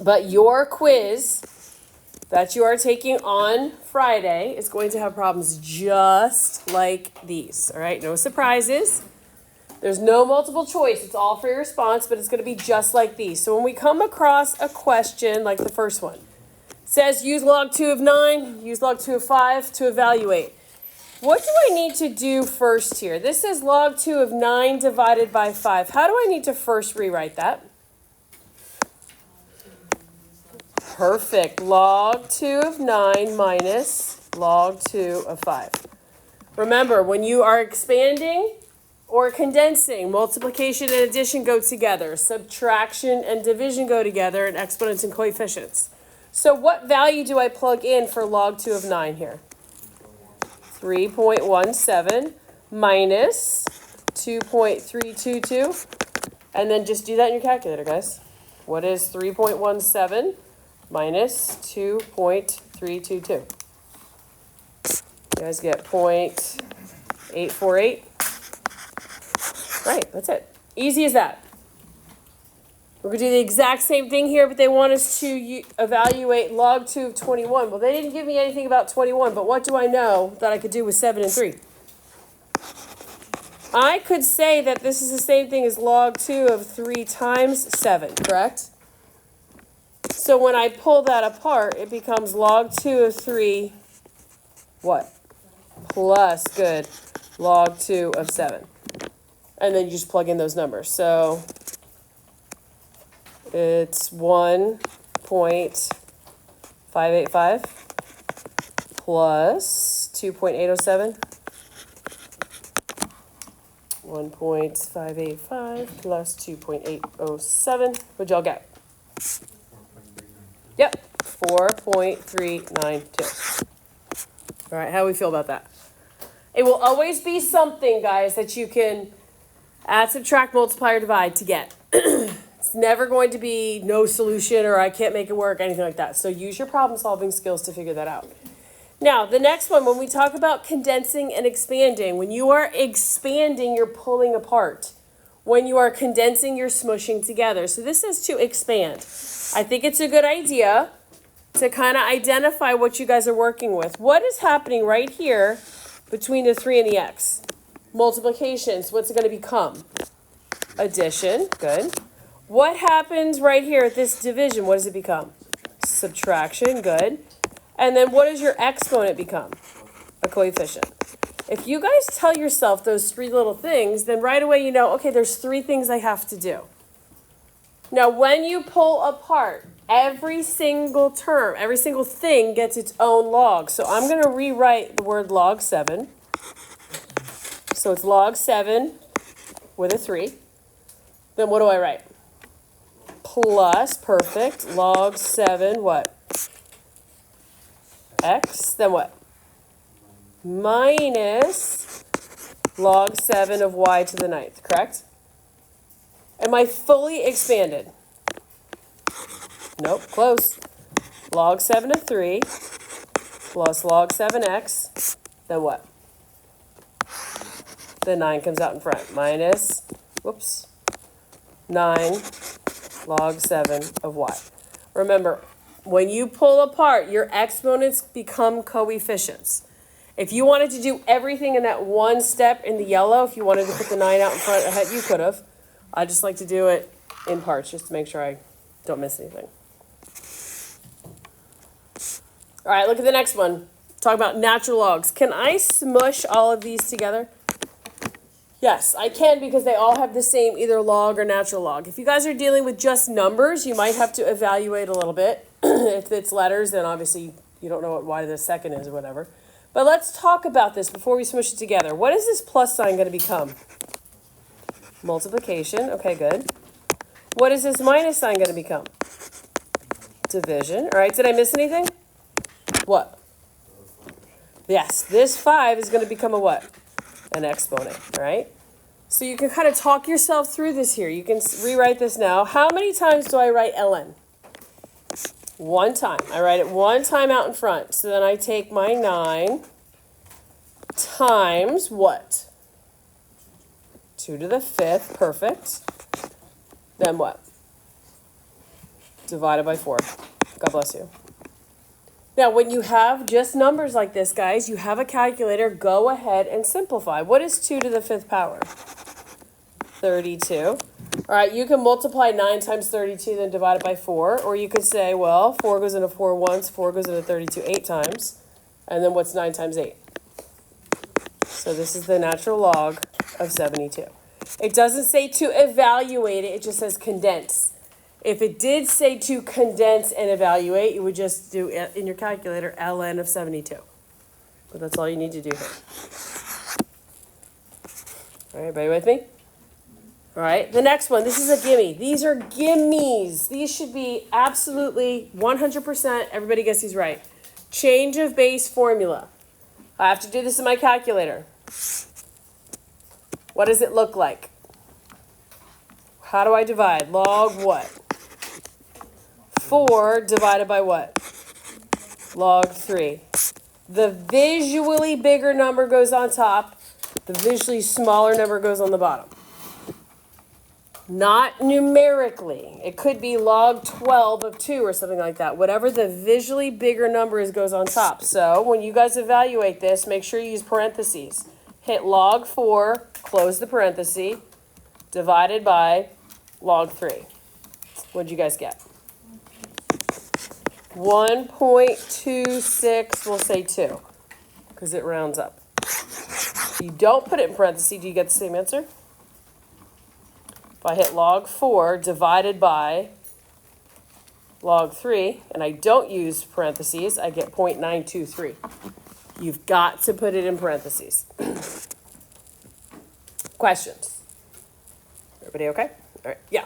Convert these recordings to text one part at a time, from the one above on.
But your quiz that you are taking on Friday is going to have problems just like these, all right? No surprises. There's no multiple choice. It's all free response, but it's going to be just like these. So when we come across a question like the first one, it says use log 2 of 9, use log 2 of 5 to evaluate. What do I need to do first here? This is log 2 of 9 divided by 5. How do I need to first rewrite that? Perfect. Log 2 of 9 minus log 2 of 5. Remember, when you are expanding or condensing, multiplication and addition go together. Subtraction and division go together, and exponents and coefficients. So what value do I plug in for log 2 of 9 here? 3.17 minus 2.322. And then just do that in your calculator, guys. What is 3.17 minus 2.322? You guys get 0.848. Right, that's it. Easy as that. We're going to do the exact same thing here, but they want us to evaluate log 2 of 21. Well, they didn't give me anything about 21, but what do I know that I could do with 7 and 3? I could say that this is the same thing as log 2 of 3 times 7, correct? So when I pull that apart, it becomes log 2 of 3, what? Plus, good, log 2 of 7. And then you just plug in those numbers. So it's 1.585 plus 2.807. 1.585 plus 2.807. What'd y'all get? Yep, 4.392. All right, how do we feel about that? It will always be something, guys, that you can add, subtract, multiply, or divide to get. It's never going to be no solution or I can't make it work, anything like that. So use your problem-solving skills to figure that out. Now, the next one, when we talk about condensing and expanding, when you are expanding, you're pulling apart. When you are condensing, you're smushing together. So this is to expand. I think it's a good idea to kind of identify what you guys are working with. What is happening right here between the 3 and the x? Multiplication. So what's it going to become? Addition. Good. What happens right here at this division? What does it become? Subtraction. Good. And then what does your exponent become? A coefficient. If you guys tell yourself those 3 little things, then right away you know, okay, there's 3 things I have to do. Now, when you pull apart, every single term, every single thing gets its own log. So I'm going to rewrite the word log 7. So it's log 7 with a 3. Then what do I write? Plus, perfect, log 7, what? X, then what? Minus log 7 of y to the 9th, correct? Am I fully expanded? Nope, close. Log 7 of 3 plus log 7x, then what? The 9 comes out in front. Minus, whoops, 9 log 7 of y. Remember, when you pull apart, your exponents become coefficients. If you wanted to do everything in that one step in the yellow, if you wanted to put the 9 out in front ahead, you could have. I just like to do it in parts just to make sure I don't miss anything. All right, look at the next one. Talk about natural logs. Can I smush all of these together? Yes, I can because they all have the same either log or natural log. If you guys are dealing with just numbers, you might have to evaluate a little bit. If it's letters, then obviously you don't know what y to the second is or whatever. But let's talk about this before we smush it together. What is this plus sign going to become? Multiplication. Okay, good. What is this minus sign going to become? Division. All right, did I miss anything? What? Yes, this 5 is going to become a what? An exponent, all right? So you can kind of talk yourself through this here. You can rewrite this now. How many times do I write ln? 1 time. I write it 1 time out in front. So then I take my 9 times what? 2 to the 5th. Perfect. Then what? divided by 4. God bless you. Now, when you have just numbers like this, guys, you have a calculator, go ahead and simplify. What is 2 to the 5th power? 32. All right, you can multiply 9 times 32, then divide it by 4. Or you could say, well, 4 goes into 4 once, 4 goes into 32 8 times. And then what's 9 times 8? So this is the natural log of 72. It doesn't say to evaluate it, it just says condense. If it did say to condense and evaluate, you would just do in your calculator ln of 72. But that's all you need to do here. All right, everybody with me? All right, the next one, this is a gimme. These are gimmies. These should be absolutely 100%, everybody gets these right. Change of base formula. I have to do this in my calculator. What does it look like? How do I divide? Log what? 4 divided by what? Log 3. The visually bigger number goes on top. The visually smaller number goes on the bottom. Not numerically. It could be log 12 of 2 or something like that. Whatever the visually bigger number is goes on top. So when you guys evaluate this, make sure you use parentheses. Hit log 4, close the parenthesis, divided by log 3. What'd you guys get? 1.26, we'll say 2, because it rounds up. If you don't put it in parentheses, do you get the same answer? If I hit log 4 divided by log 3, and I don't use parentheses, I get 0.923. You've got to put it in parentheses. Questions? Everybody okay? All right, yeah.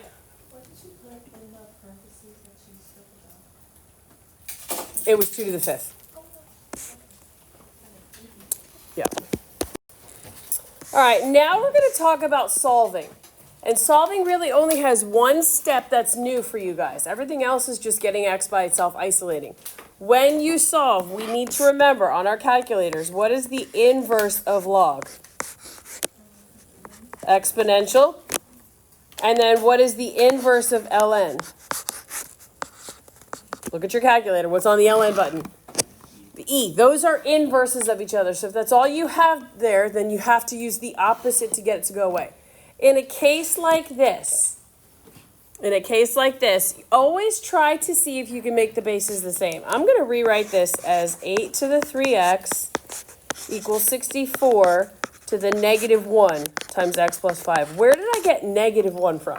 What did you put in the parentheses that you spoke about? It was 2 to the 5th. Yeah. All right, now we're going to talk about solving. And solving really only has one step that's new for you guys. Everything else is just getting x by itself, isolating. When you solve, we need to remember on our calculators, what is the inverse of log? Exponential. And then what is the inverse of ln? Look at your calculator. What's on the ln button? The e. Those are inverses of each other. So if that's all you have there, then you have to use the opposite to get it to go away. In a case like this, always try to see if you can make the bases the same. I'm going to rewrite this as 8 to the 3x equals 64 to the negative 1 times x plus 5. Where did I get negative 1 from?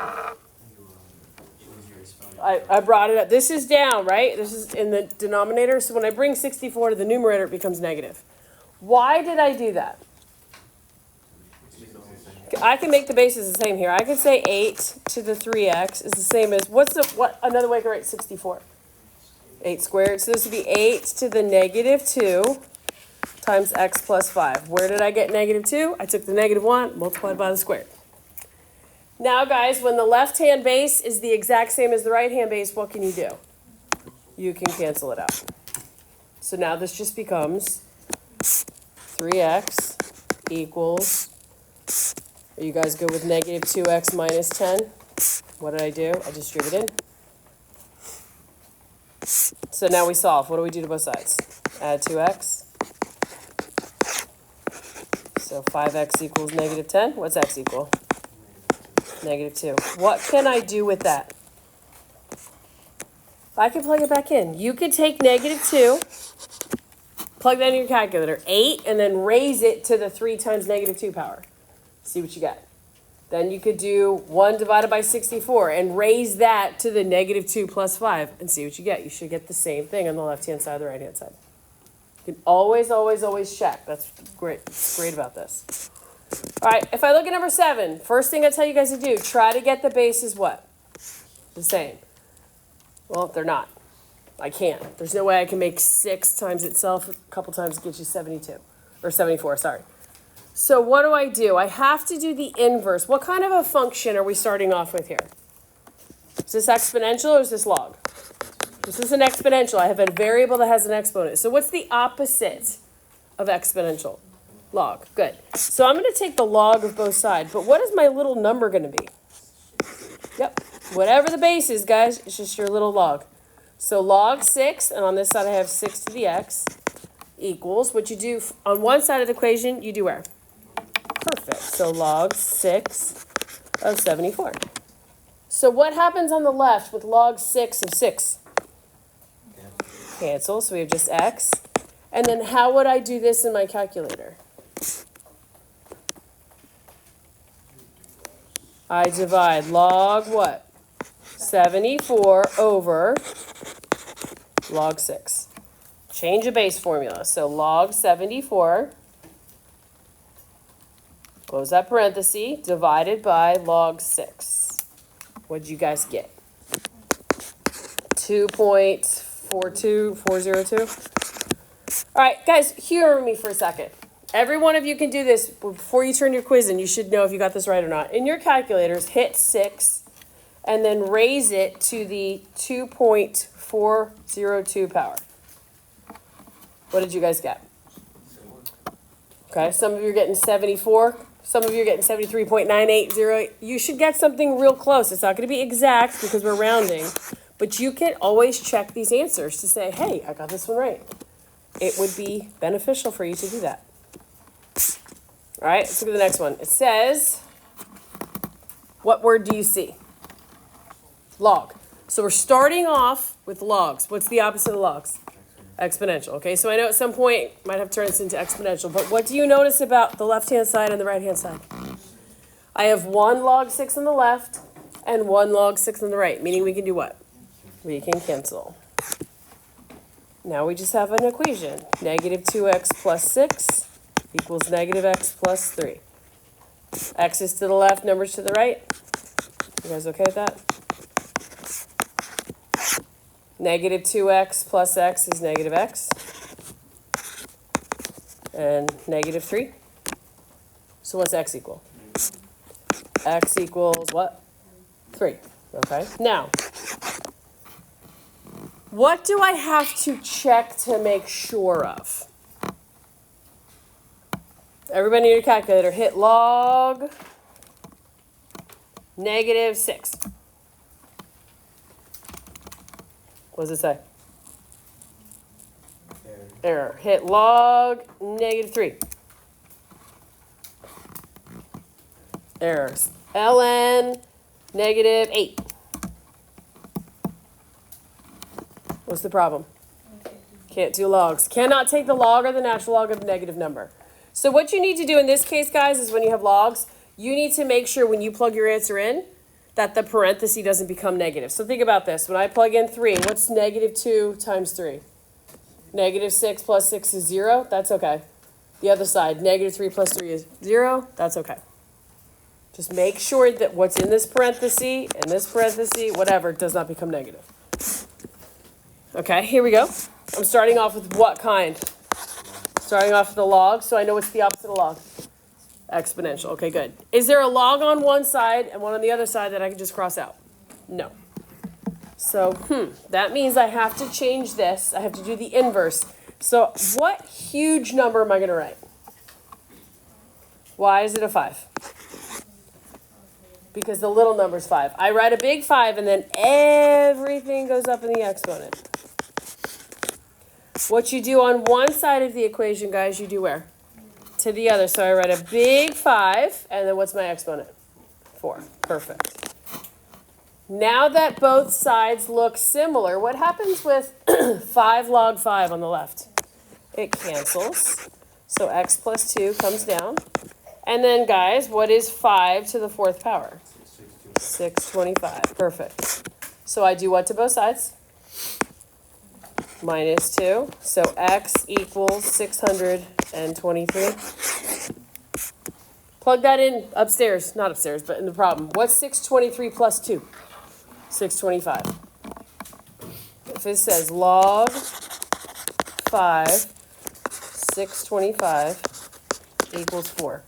I brought it up. This is down, right? This is in the denominator. So when I bring 64 to the numerator, it becomes negative. Why did I do that? I can make the bases the same here. I could say 8 to the 3x is the same as, what another way to write 64? 8 squared. So this would be 8 to the negative 2 times x plus 5. Where did I get negative 2? I took the negative 1, multiplied by the squared. Now, guys, when the left-hand base is the exact same as the right-hand base, what can you do? You can cancel it out. So now this just becomes 3x equals, are you guys good with negative 2x minus 10? What did I do? I distributed. So now we solve. What do we do to both sides? Add 2x. So 5x equals negative 10. What's x equal? Negative 2. What can I do with that? I can plug it back in. You could take negative 2, plug that in your calculator, 8, and then raise it to the 3 times negative 2 power. See what you get. Then you could do 1 divided by 64 and raise that to the negative 2 plus 5 and see what you get. You should get the same thing on the left-hand side or the right-hand side. You can always, always, always check. That's great. What's great about this. All right, if I look at number 7, first thing I tell you guys to do, try to get the bases what? The same. Well, they're not. I can't. There's no way I can make 6 times itself a couple times to get you 72. Or 74, sorry. So what do? I have to do the inverse. What kind of a function are we starting off with here? Is this exponential or is this log? This is an exponential. I have a variable that has an exponent. So what's the opposite of exponential? Log. Good. So I'm going to take the log of both sides. But what is my little number going to be? Yep. Whatever the base is, guys, it's just your little log. So log 6, and on this side I have 6 to the x, equals, what you do on one side of the equation, you do where? Perfect. So log 6 of 74. So what happens on the left with log 6 of 6? Cancel, so we have just x. And then how would I do this in my calculator? I divide log what? 74 over log 6. Change a base formula. So log 74, close that parenthesis, divided by log 6. What'd you guys get? 2.42402. All right, guys, humor me for a second. Every one of you can do this before you turn your quiz in. You should know if you got this right or not. In your calculators, hit 6 and then raise it to the 2.402 power. What did you guys get? Okay, some of you are getting 74. Some of you are getting 73.980. You should get something real close. It's not going to be exact because we're rounding. But you can always check these answers to say, hey, I got this one right. It would be beneficial for you to do that. All right, let's look at the next one. It says, what word do you see? Log. So we're starting off with logs. What's the opposite of logs? Exponential. Okay, so I know at some point might have turned this into exponential, but what do you notice about the left-hand side and the right-hand side? I have 1 log 6 on the left and 1 log 6 on the right, meaning we can do what? We can cancel. Now we just have an equation. Negative 2x plus 6 equals negative x plus 3. X is to the left, numbers to the right. You guys okay with that? Negative 2x plus x is negative x. And negative 3. So what's x equal? X equals what? 3. Okay. Now, what do I have to check to make sure of? Everybody in your calculator, hit log negative 6. What does it say? Error. Hit log negative 3. Errors. ln negative 8. What's the problem? Can't do logs. Cannot take the log or the natural log of a negative number. So what you need to do in this case, guys, is when you have logs, you need to make sure when you plug your answer in that the parenthesis doesn't become negative. So think about this. When I plug in 3, what's negative 2 times 3? Negative 6 plus 6 is 0. That's okay. The other side, negative 3 plus 3 is 0. That's okay. Just make sure that what's in this parenthesis, whatever, does not become negative. Okay, here we go. I'm starting off with what kind? Starting off with a log, so I know what's the opposite of log. Exponential. Okay, good. Is there a log on one side and one on the other side that I can just cross out? No. So, that means I have to change this. I have to do the inverse. So, what huge number am I going to write? Why is it a 5? Because the little number's 5. I write a big 5 and then everything goes up in the exponent. What you do on one side of the equation, guys, you do where? To the other. So I write a big 5, and then what's my exponent? 4. Perfect. Now that both sides look similar, what happens with 5 log 5 on the left? It cancels. So x plus 2 comes down. And then, guys, what is 5 to the 4th power? 625. Perfect. So I do what to both sides? Minus 2. So x equals 623. Plug that in upstairs. Not upstairs, but in the problem. What's 623 plus 2? 625. If it says log 5, 625 equals 4.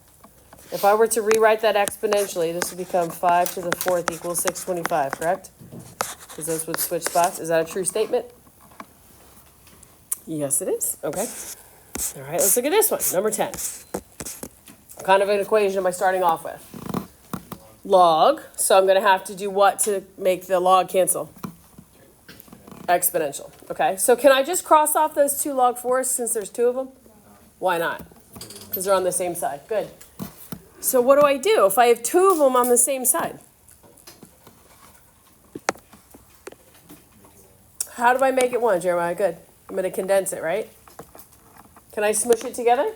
If I were to rewrite that exponentially, this would become 5 to the 4th equals 625, correct? Because those would switch spots. Is that a true statement? Yes, it is. Okay. All right, let's look at this one. Number 10. What kind of an equation am I starting off with? log. So I'm going to have to do what to make the log cancel? Exponential. Okay, so can I just cross off those two log 4s since there's two of them? Why not? Because they're on the same side. Good. So what do I do if I have two of them on the same side? How do I make it one, Jeremiah? Good. I'm going to condense it, right? Can I smush it together?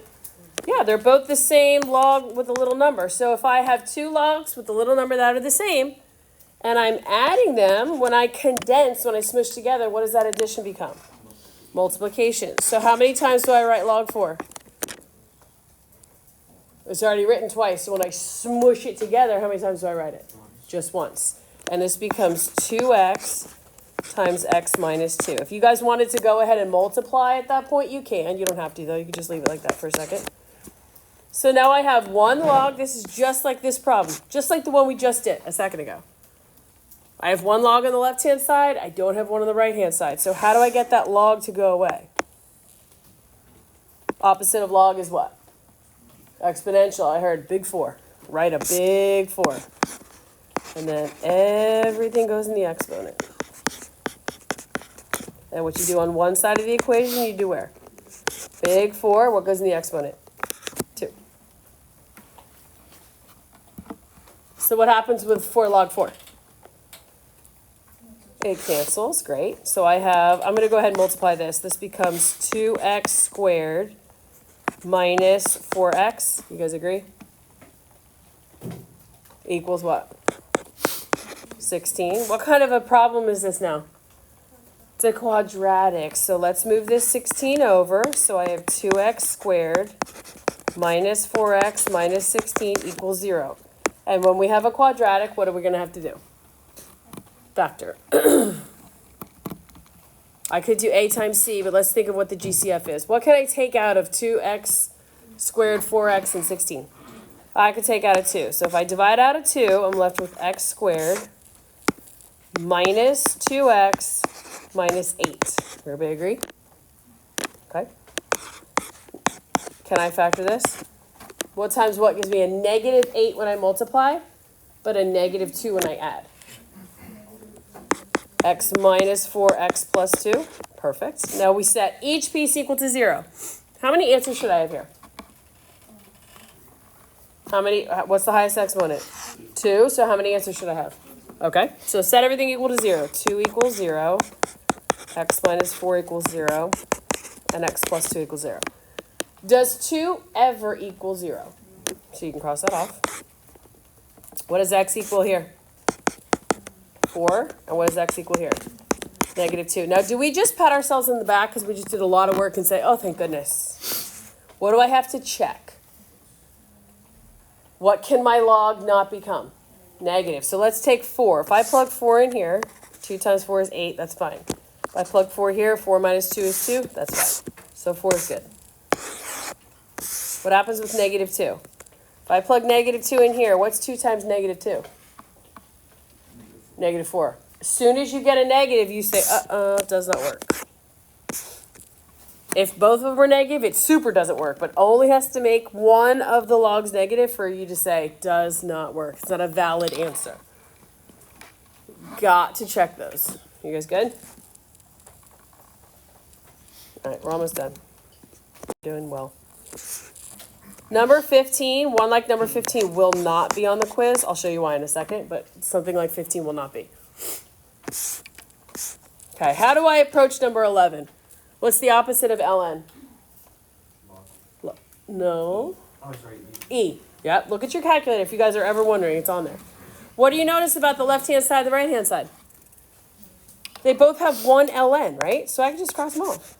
Yeah, they're both the same log with a little number. So if I have two logs with a little number that are the same, and I'm adding them, when I condense, when I smush together, what does that addition become? Multiplication. So how many times do I write log 4? It's already written twice. So when I smush it together, how many times do I write it? Just once. And this becomes 2x times x minus 2. If you guys wanted to go ahead and multiply at that point, you can. You don't have to, though. You can just leave it like that for a second. So now I have one log. This is just like this problem, just like the one we just did a second ago. I have one log on the left-hand side. I don't have one on the right-hand side. So how do I get that log to go away? Opposite of log is what? Exponential. I heard big 4. Write a big 4. And then everything goes in the exponent. And what you do on one side of the equation, you do where? Big 4. What goes in the exponent? 2. So what happens with 4 log 4? It cancels. Great. So I'm going to go ahead and multiply this. This becomes 2x squared minus 4x. You guys agree? Equals what? 16. What kind of a problem is this now? It's a quadratic. So let's move this 16 over. So I have 2x squared minus 4x minus 16 equals 0. And when we have a quadratic, what are we going to have to do? Factor. I could do a times c, but let's think of what the GCF is. What can I take out of 2x squared, 4x, and 16? I could take out a 2. So if I divide out a 2, I'm left with x squared minus 2x minus 8. Everybody agree? Okay. Can I factor this? What times what gives me a negative 8 when I multiply, but a negative 2 when I add? X minus 4x plus 2. Perfect. Now we set each piece equal to 0. How many answers should I have here? How many? What's the highest exponent? 2. So how many answers should I have? Okay. So set everything equal to 0. 2 equals 0. X minus 4 equals 0. And x plus 2 equals 0. Does 2 ever equal 0? So you can cross that off. What does x equal here? 4. And what does x equal here? Negative 2. Now, do we just pat ourselves in the back because we just did a lot of work and say, oh, thank goodness? What do I have to check? What can my log not become? Negative. So let's take 4. If I plug 4 in here, 2 times 4 is 8. That's fine. If I plug 4 here, 4 minus 2 is 2. That's fine. So 4 is good. What happens with negative 2? If I plug negative 2 in here, what's 2 times negative 2? Negative 4. As soon as you get a negative, you say, it does not work. If both of them are negative, it super doesn't work, but only has to make one of the logs negative for you to say, does not work. It's not a valid answer. Got to check those. You guys good? All right, we're almost done. Doing well. Number 15, one like number 15 will not be on the quiz. I'll show you why in a second, but something like 15 will not be. Okay, how do I approach number 11? What's the opposite of ln? No. Oh, sorry. E. Yep, look at your calculator if you guys are ever wondering. It's on there. What do you notice about the left-hand side and the right-hand side? They both have one ln, right? So I can just cross them off.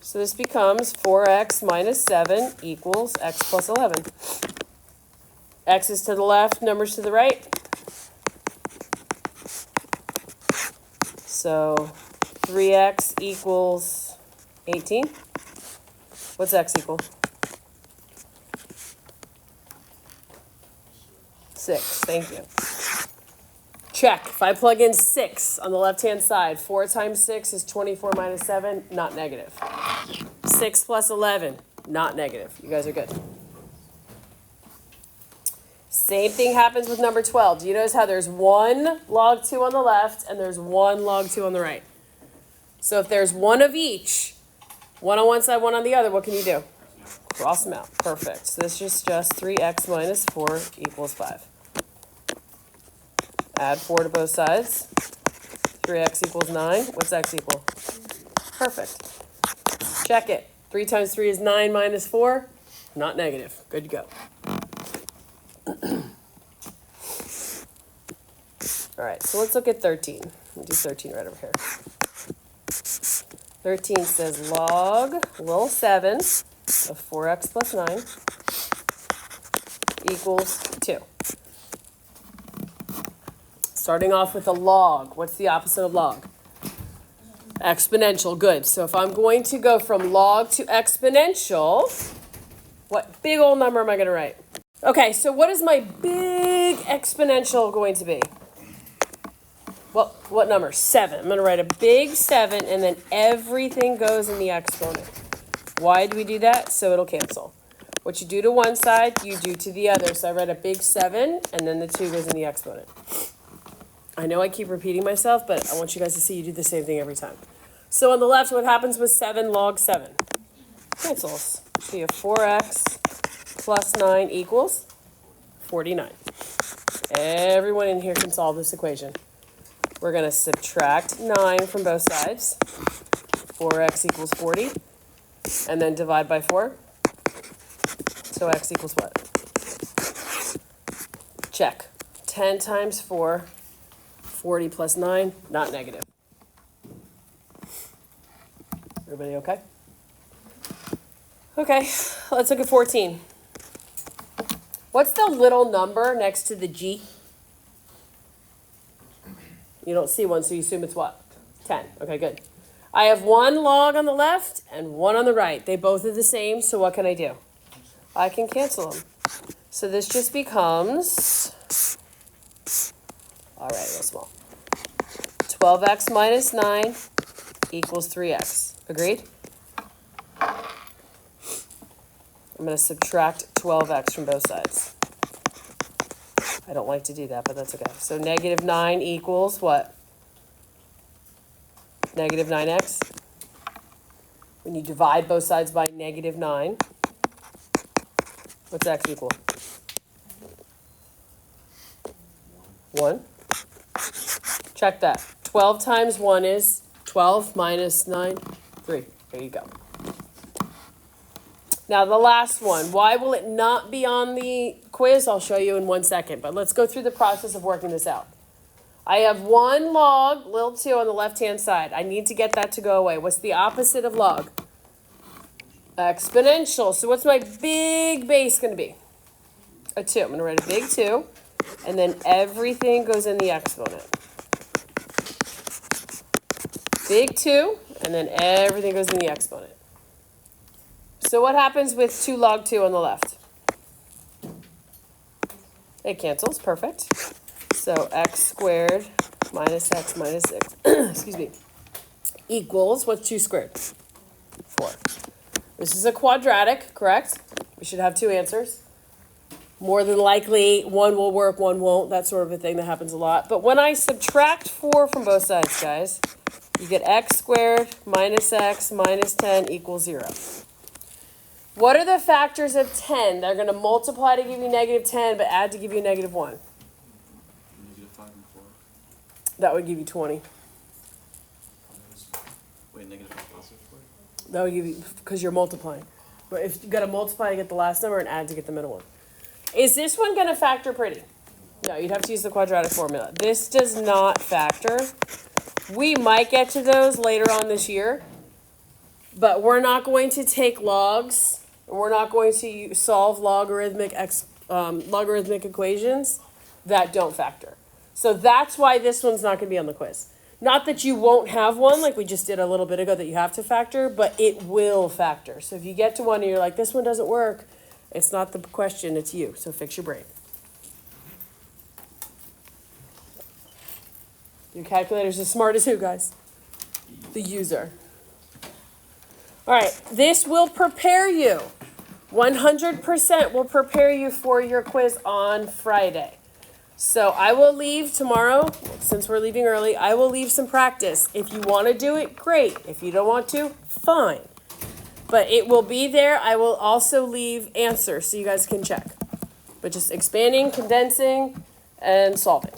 So this becomes 4x minus 7 equals x plus 11. X is to the left, numbers to the right. So 3x equals 18. What's x equal? 6. Thank you. Check. If I plug in 6 on the left-hand side, 4 times 6 is 24 minus 7, not negative. 6 plus 11, not negative. You guys are good. Same thing happens with number 12. Do you notice how there's 1 log 2 on the left and there's 1 log 2 on the right? So if there's 1 of each, 1 on one side, 1 on the other, what can you do? Cross them out. Perfect. So this is just 3x minus 4 equals 5. Add 4 to both sides. 3x equals 9. What's x equal? Perfect. Check it. 3 times 3 is 9 minus 4. Not negative. Good to go. All right, so let's look at 13. We'll do 13 right over here. 13 says log little 7 of 4x plus 9 equals 2. Starting off with a log. What's the opposite of log? Exponential. Good. So if I'm going to go from log to exponential, what big old number am I going to write? Okay, so what is my big exponential going to be? Well, what number? 7. I'm going to write a big 7, and then everything goes in the exponent. Why do we do that? So it'll cancel. What you do to one side, you do to the other. So I write a big 7, and then the 2 goes in the exponent. I know I keep repeating myself, but I want you guys to see you do the same thing every time. So on the left, what happens with 7 log 7? Cancels. So you have 4x plus 9 equals 49. Everyone in here can solve this equation. We're going to subtract 9 from both sides. 4x equals 40. And then divide by 4. So x equals what? Check. 10 times 4, 40 plus 9, not negative. Everybody okay? Okay, let's look at 14. What's the little number next to the G? You don't see one, so you assume it's what? 10. Okay, good. I have 1 log on the left and 1 on the right. They both are the same, so what can I do? I can cancel them. So this just becomes, all right, real small. 12x minus 9 equals 3x. Agreed? I'm going to subtract 12x from both sides. I don't like to do that, but that's okay. So negative 9 equals what? Negative 9x. When you divide both sides by negative 9, what's x equal? 1. Check that. 12 times 1 is 12 minus 9, 3. There you go. Now the last one. Why will it not be on the quiz? I'll show you in 1 second. But let's go through the process of working this out. I have 1 log, little 2 on the left-hand side. I need to get that to go away. What's the opposite of log? Exponential. So what's my big base going to be? A 2. I'm going to write a big 2. And then everything goes in the exponent. Big 2. And then everything goes in the exponent. So what happens with 2 log 2 on the left? It cancels. Perfect. So x squared minus x minus 6, excuse me, equals, what's 2 squared? 4. This is a quadratic, correct? We should have 2 answers. More than likely, one will work, one won't. That sort of a thing that happens a lot. But when I subtract 4 from both sides, guys, you get x squared minus x minus 10 equals 0. What are the factors of 10? They're going to multiply to give you negative 10, but add to give you negative 1. Negative 5 and 4. That would give you 20. Wait, negative 5 positive 4? That would give you, because you're multiplying. But if you got to multiply to get the last number and add to get the middle one. Is this one going to factor pretty? No, you'd have to use the quadratic formula. This does not factor. We might get to those later on this year, but we're not going to take logs. We're not going to solve logarithmic equations that don't factor. So that's why this one's not going to be on the quiz. Not that you won't have one, like we just did a little bit ago, that you have to factor, but it will factor. So if you get to one and you're like, this one doesn't work, it's not the question, it's you. So fix your brain. Your calculator's as smart as who, guys? The user. All right, this will prepare you. 100% will prepare you for your quiz on Friday. So I will leave tomorrow, since we're leaving early, I will leave some practice. If you want to do it, great. If you don't want to, fine. But it will be there. I will also leave answers so you guys can check. But just expanding, condensing, and solving.